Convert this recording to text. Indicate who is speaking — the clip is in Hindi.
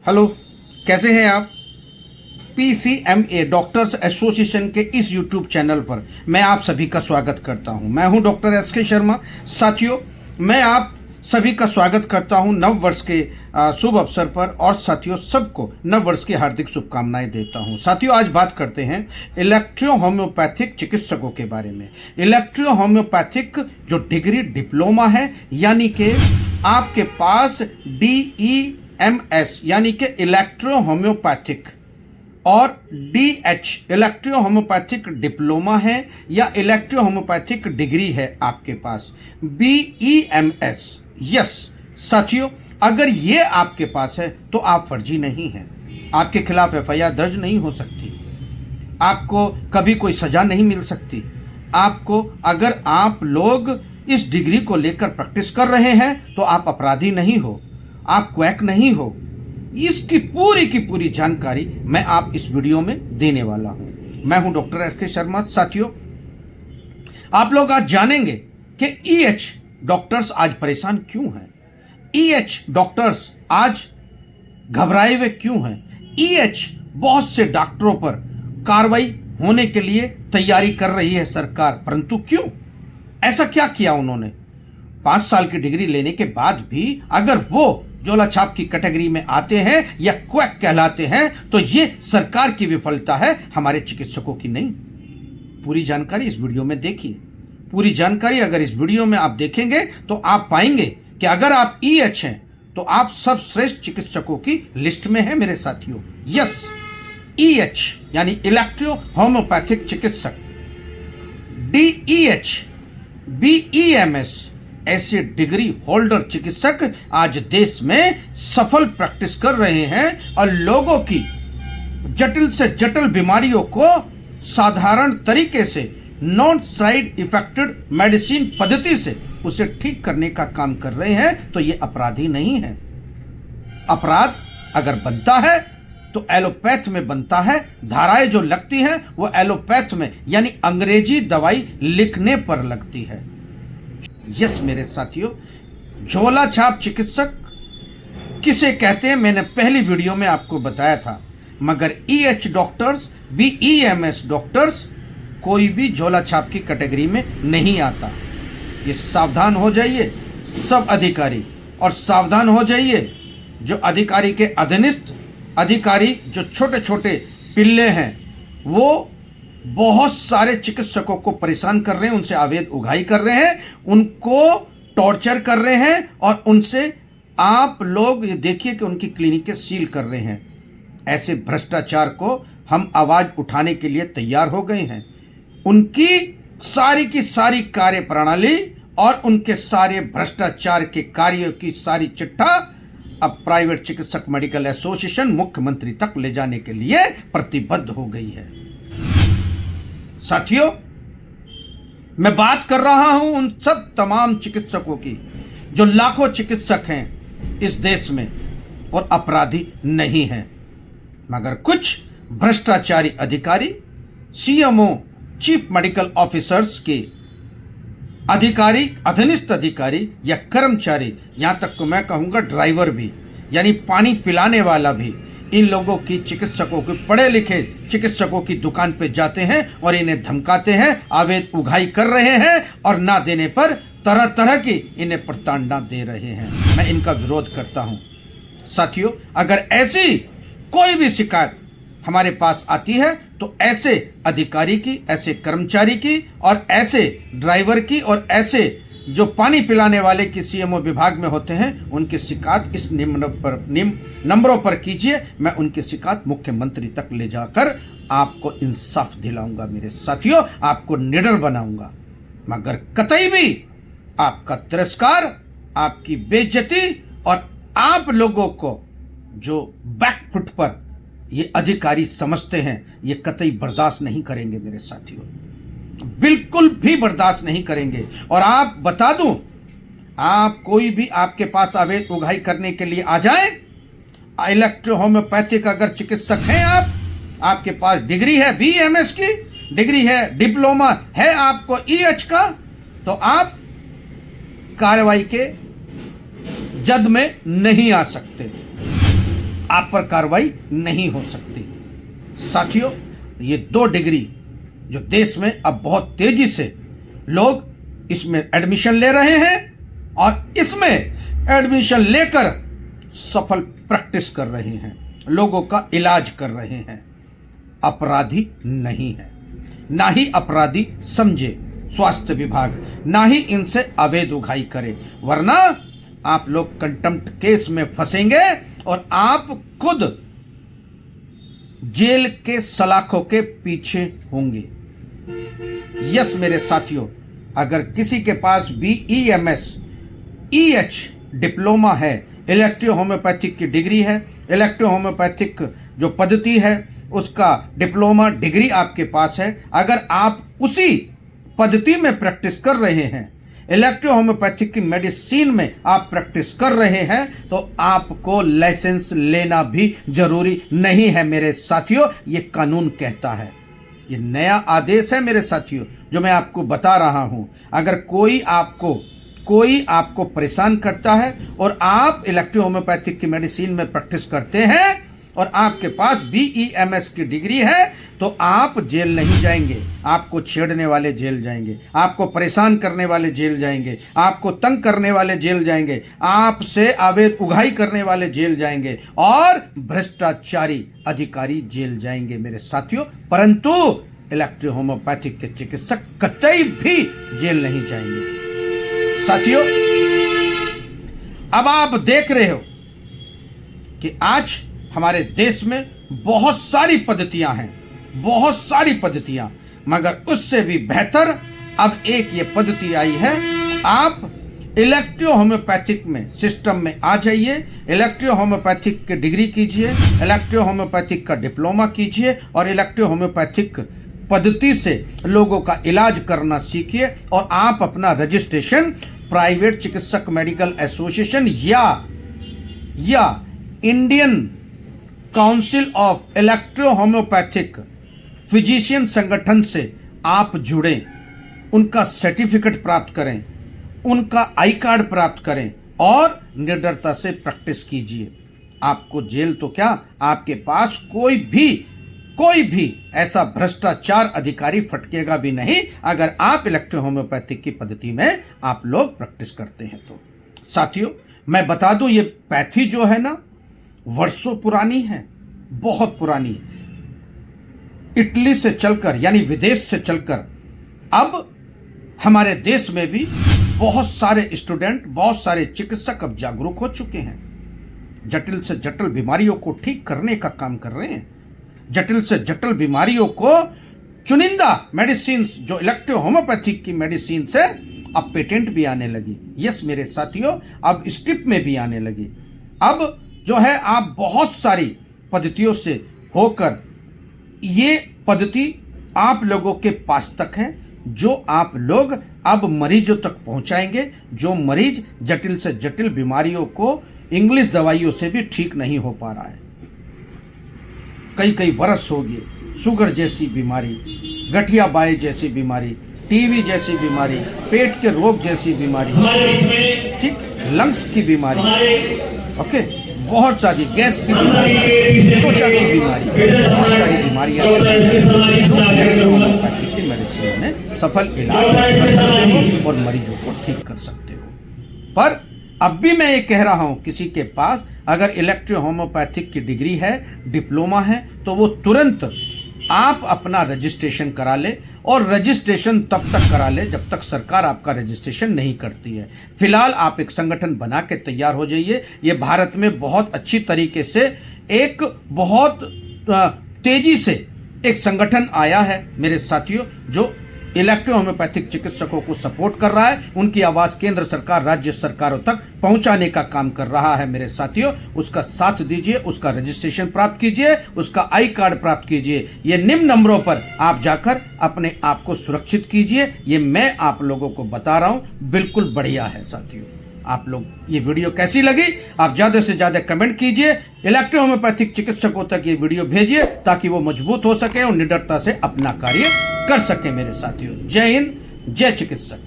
Speaker 1: हेलो, कैसे हैं आप। PCMA डॉक्टर्स एसोसिएशन के इस यूट्यूब चैनल पर मैं आप सभी का स्वागत करता हूं। मैं हूं डॉक्टर SK शर्मा। साथियों, मैं आप सभी का स्वागत करता हूं नव वर्ष के शुभ अवसर पर, और साथियों सबको नव वर्ष की हार्दिक शुभकामनाएं देता हूं। साथियों, आज बात करते हैं इलेक्ट्रो होम्योपैथिक चिकित्सकों के बारे में। इलेक्ट्रो होम्योपैथिक जो डिग्री डिप्लोमा है, यानी कि आपके पास DEMS यानी कि इलेक्ट्रो होम्योपैथिक और DH इलेक्ट्रो होम्योपैथिक डिप्लोमा है या इलेक्ट्रो होम्योपैथिक डिग्री है आपके पास, BEMS। यस साथियों, अगर ये आपके पास है तो आप फर्जी नहीं हैं। आपके खिलाफ FIR दर्ज नहीं हो सकती, आपको कभी कोई सजा नहीं मिल सकती। आपको, अगर आप लोग इस डिग्री को लेकर प्रैक्टिस कर रहे हैं तो आप अपराधी नहीं हो, आप क्वैक नहीं हो। इसकी पूरी की पूरी जानकारी मैं आप इस वीडियो में देने वाला हूं। मैं हूं डॉक्टर SK शर्मा। साथियों, आप लोग आज जानेंगे कि EH डॉक्टर्स आज परेशान क्यों हैं, EH डॉक्टर्स आज घबराए हुए क्यों हैं, EH बहुत से डॉक्टरों पर कार्रवाई होने के लिए तैयारी कर रही है सरकार, परंतु क्यों, ऐसा क्या किया उन्होंने। 5 साल की डिग्री लेने के बाद भी अगर वो झोला छाप की कैटेगरी में आते हैं या क्वैक कहलाते हैं तो ये सरकार की विफलता है, हमारे चिकित्सकों की नहीं। पूरी जानकारी इस वीडियो में देखिए। पूरी जानकारी अगर इस वीडियो में आप देखेंगे तो आप पाएंगे कि अगर आप EH हैं तो आप सर्वश्रेष्ठ चिकित्सकों की लिस्ट में हैं मेरे साथियों। यस, EH यानी इलेक्ट्रो होम्योपैथिक चिकित्सक, DEH, BEMS ऐसे डिग्री होल्डर चिकित्सक आज देश में सफल प्रैक्टिस कर रहे हैं और लोगों की जटिल से जटिल बीमारियों को साधारण तरीके से नॉन साइड इफेक्टेड मेडिसिन पद्धति से उसे ठीक करने का काम कर रहे हैं। तो ये अपराधी नहीं है। अपराध अगर बनता है तो एलोपैथ में बनता है। धाराएं जो लगती हैं वो एलोपैथ में यानी अंग्रेजी दवाई लिखने पर लगती है। यस मेरे साथियों, झोला छाप चिकित्सक किसे कहते हैं मैंने पहली वीडियो में आपको बताया था, मगर EH डॉक्टर्स, BEMS डॉक्टर्स कोई भी झोला छाप की कैटेगरी में नहीं आता। ये सावधान हो जाइए सब अधिकारी, और सावधान हो जाइए जो अधिकारी के अधीनस्थ अधिकारी, जो छोटे छोटे पिल्ले हैं, वो बहुत सारे चिकित्सकों को परेशान कर रहे हैं, उनसे अवैध उगाही कर रहे हैं, उनको टॉर्चर कर रहे हैं, और उनसे आप लोग ये देखिए कि उनकी क्लिनिकें सील कर रहे हैं। ऐसे भ्रष्टाचार को हम आवाज उठाने के लिए तैयार हो गए हैं। उनकी सारी की सारी कार्य प्रणाली और उनके सारे भ्रष्टाचार के कार्यों की सारी चिट्ठा अब प्राइवेट चिकित्सक मेडिकल एसोसिएशन मुख्यमंत्री तक ले जाने के लिए प्रतिबद्ध हो गई है। साथियों, मैं बात कर रहा हूं उन सब तमाम चिकित्सकों की जो लाखों चिकित्सक हैं इस देश में और अपराधी नहीं हैं, मगर कुछ भ्रष्टाचारी अधिकारी, CMO, चीफ मेडिकल ऑफिसर्स के अधिकारी, अधीनस्थ अधिकारी या कर्मचारी, यहां तक को मैं कहूंगा ड्राइवर भी, यानी पानी पिलाने वाला भी, इन लोगों की, चिकित्सकों के, पढ़े लिखे चिकित्सकों की दुकान पे जाते हैं और इन्हें धमकाते हैं, अवैध उगाही कर रहे हैं, और ना देने पर तरह तरह की इन्हें प्रताड़ना दे रहे हैं। मैं इनका विरोध करता हूं। साथियों, अगर ऐसी कोई भी शिकायत हमारे पास आती है तो ऐसे अधिकारी की, ऐसे कर्मचारी की, और ऐसे ड्राइवर की, और ऐसे जो पानी पिलाने वाले की CMO विभाग में होते हैं, उनकी शिकायत इस नंबरों पर कीजिए। मैं उनकी शिकायत मुख्यमंत्री तक ले जाकर आपको इंसाफ दिलाऊंगा मेरे साथियों, आपको निडर बनाऊंगा। मगर कतई भी आपका तिरस्कार, आपकी बेइज्जती, और आप लोगों को जो बैकफुट पर ये अधिकारी समझते हैं, ये कतई बर्दाश्त नहीं करेंगे मेरे साथियों, बिल्कुल भी बर्दाश्त नहीं करेंगे। और आप बता दूं, आप कोई भी आपके पास अवैध उगाही करने के लिए आ जाए, इलेक्ट्रो होम्योपैथिक अगर चिकित्सक हैं आप, आपके पास डिग्री है, BEMS की डिग्री है, डिप्लोमा है आपको EH का, तो आप कार्रवाई के जद में नहीं आ सकते। आप पर कार्रवाई नहीं हो सकती। साथियों, ये 2 डिग्री जो देश में अब बहुत तेजी से लोग इसमें एडमिशन ले रहे हैं और इसमें एडमिशन लेकर सफल प्रैक्टिस कर रहे हैं, लोगों का इलाज कर रहे हैं, अपराधी नहीं है। ना ही अपराधी समझे स्वास्थ्य विभाग, ना ही इनसे अवैध उगाही करे, वरना आप लोग कंटेम्प्ट केस में फंसेंगे और आप खुद जेल के सलाखों के पीछे होंगे। यस मेरे साथियों, अगर किसी के पास BEMS EH डिप्लोमा है, इलेक्ट्रो होम्योपैथिक की डिग्री है, इलेक्ट्रो होम्योपैथिक जो पद्धति है उसका डिप्लोमा डिग्री आपके पास है, अगर आप उसी पद्धति में प्रैक्टिस कर रहे हैं, इलेक्ट्रो होम्योपैथिक की मेडिसिन में आप प्रैक्टिस कर रहे हैं, तो आपको लाइसेंस लेना भी जरूरी नहीं है मेरे साथियों। ये कानून कहता है, ये नया आदेश है मेरे साथियों जो मैं आपको बता रहा हूं। अगर कोई आपको परेशान करता है और आप इलेक्ट्रो होम्योपैथिक की मेडिसिन में प्रैक्टिस करते हैं और आपके पास BEMS की डिग्री है, तो आप जेल नहीं जाएंगे। आपको छेड़ने वाले जेल जाएंगे, आपको परेशान करने वाले जेल जाएंगे, आपको तंग करने वाले जेल जाएंगे, आपसे अवैध उगाही करने वाले जेल जाएंगे और भ्रष्टाचारी अधिकारी जेल जाएंगे मेरे साथियों। परंतु इलेक्ट्रो होम्योपैथिक के चिकित्सक कतई भी जेल नहीं जाएंगे। साथियों, अब आप देख रहे हो कि आज हमारे देश में बहुत सारी पद्धतियां हैं, बहुत सारी पद्धतियां, मगर उससे भी बेहतर अब एक ये पद्धति आई है। आप इलेक्ट्रो होम्योपैथिक में सिस्टम में आ जाइए, इलेक्ट्रो होम्योपैथिक की डिग्री कीजिए, इलेक्ट्रो होम्योपैथिक का डिप्लोमा कीजिए और इलेक्ट्रो होम्योपैथिक पद्धति से लोगों का इलाज करना सीखिए और आप अपना रजिस्ट्रेशन प्राइवेट चिकित्सक मेडिकल एसोसिएशन या Indian council of electro homeopathic physician संगठन से आप जुड़ें, उनका सर्टिफिकेट प्राप्त करें, उनका आई कार्ड प्राप्त करें और निडरता से प्रैक्टिस कीजिए। आपको जेल तो क्या, आपके पास कोई भी ऐसा भ्रष्टाचार अधिकारी फटकेगा भी नहीं अगर आप इलेक्ट्रो होम्योपैथिक की पद्धति में आप लोग प्रैक्टिस करते हैं तो। साथियों, मैं बता दूं, ये पैथी जो है ना, वर्षों पुरानी है, बहुत पुरानी। इटली से चलकर यानी विदेश से चलकर अब हमारे देश में भी बहुत सारे स्टूडेंट, बहुत सारे चिकित्सक अब जागरूक हो चुके हैं। जटिल से जटिल बीमारियों को ठीक करने का काम कर रहे हैं। जटिल से जटिल बीमारियों को चुनिंदा मेडिसिन जो इलेक्ट्रो होम्योपैथिक की मेडिसिन से अब पेटेंट भी आने लगी। यस मेरे साथियों, अब स्ट्रिप में भी आने लगी। अब जो है आप बहुत सारी पद्धतियों से होकर ये पद्धति आप लोगों के पास तक है, जो आप लोग अब मरीजों तक पहुंचाएंगे। जो मरीज जटिल से जटिल बीमारियों को इंग्लिश दवाइयों से भी ठीक नहीं हो पा रहा है, कई वर्ष हो गए, शुगर जैसी बीमारी, गठिया बाई जैसी बीमारी, टीबी जैसी बीमारी, पेट के रोग जैसी बीमारी, ठीक, लंग्स की बीमारी, ओके, बहुत सारी गैस की बीमारी, त्वचा की बीमारी, बहुत सारी बीमारियां जो इलेक्ट्रो होम्योपैथिक की मेडिसिन में सफल इलाज कर सकते हो और मरीजों को ठीक कर सकते हो। पर अब भी मैं ये कह रहा हूं, किसी के पास अगर इलेक्ट्रो होम्योपैथिक की डिग्री है, डिप्लोमा है, तो वो तुरंत आप अपना रजिस्ट्रेशन करा ले और रजिस्ट्रेशन तब तक करा ले जब तक सरकार आपका रजिस्ट्रेशन नहीं करती है। फिलहाल आप एक संगठन बना के तैयार हो जाइए। ये भारत में बहुत अच्छी तरीके से एक बहुत तेजी से एक संगठन आया है मेरे साथियों, जो इलेक्ट्रो होम्योपैथिक चिकित्सकों को सपोर्ट कर रहा है, उनकी आवाज केंद्र सरकार, राज्य सरकारों तक पहुंचाने का काम कर रहा है मेरे साथियों। उसका साथ दीजिए, उसका रजिस्ट्रेशन प्राप्त कीजिए, उसका आई कार्ड प्राप्त कीजिए। ये निम्न नंबरों पर आप जाकर अपने आप को सुरक्षित कीजिए। ये मैं आप लोगों को बता रहा हूं, बिल्कुल बढ़िया है साथियों। आप लोग ये वीडियो कैसी लगी, आप ज्यादा से ज्यादा कमेंट कीजिए, इलेक्ट्रो होम्योपैथिक चिकित्सकों तक ये वीडियो भेजिए ताकि वो मजबूत हो सके और निडरता से अपना कार्य कर सके मेरे साथियों। जय हिंद, जय चिकित्सक।